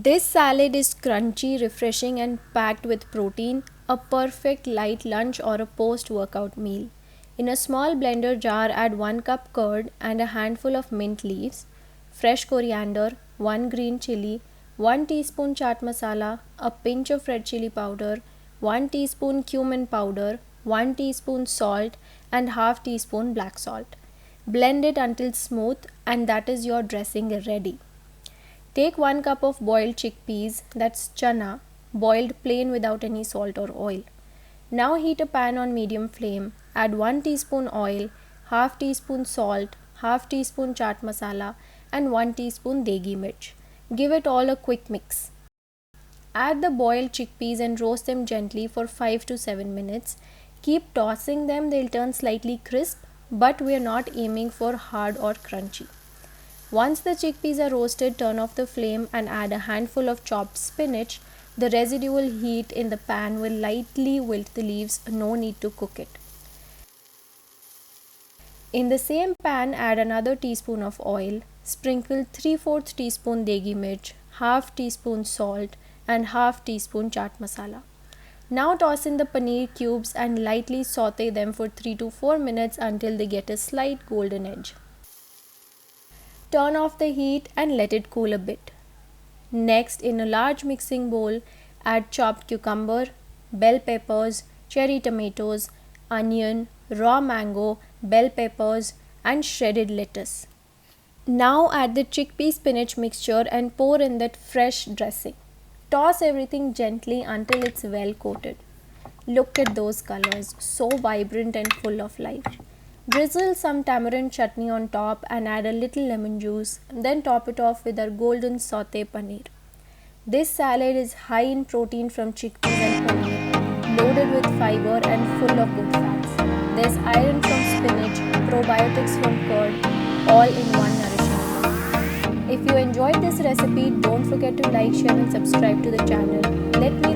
This salad is crunchy, refreshing, and packed with protein, a perfect light lunch or a post workout meal. In a small blender jar, add 1 cup curd and a handful of mint leaves, fresh coriander, 1 green chili, 1 teaspoon chaat masala, a pinch of red chili powder, 1 teaspoon cumin powder, 1 teaspoon salt, and half teaspoon black salt. Blend it until smooth, and that is your dressing ready. Take 1 cup of boiled chickpeas, that's chana, boiled plain without any salt or oil. Now heat a pan on medium flame, add 1 teaspoon oil, half teaspoon salt, half teaspoon chaat masala, and 1 teaspoon degi mirch. Give it all a quick mix. Add the boiled chickpeas and roast them gently for 5 to 7 minutes. Keep tossing them, they'll turn slightly crisp, but we are not aiming for hard or crunchy. Once the chickpeas are roasted, turn off the flame and add a handful of chopped spinach. The residual heat in the pan will lightly wilt the leaves, no need to cook it. In the same pan, add another teaspoon of oil, sprinkle 3/4 teaspoon degi mirch, half teaspoon salt, and half teaspoon chaat masala. Now toss in the paneer cubes and lightly saute them for 3 to 4 minutes until they get a slight golden edge. Turn off the heat and let it cool a bit. Next, in a large mixing bowl, add chopped cucumber, bell peppers, cherry tomatoes, onion, raw mango, bell peppers, and shredded lettuce. Now add the chickpea spinach mixture and pour in that fresh dressing. Toss everything gently until it's well coated. Look at those colors, so vibrant and full of life. Drizzle some tamarind chutney on top and add a little lemon juice, then top it off with our golden sauté paneer. This salad is high in protein from chickpeas and paneer, loaded with fiber and full of good fats. There's iron from spinach, probiotics from curd, all in one nourishing meal. If you enjoyed this recipe, don't forget to like, share and subscribe to the channel. Let me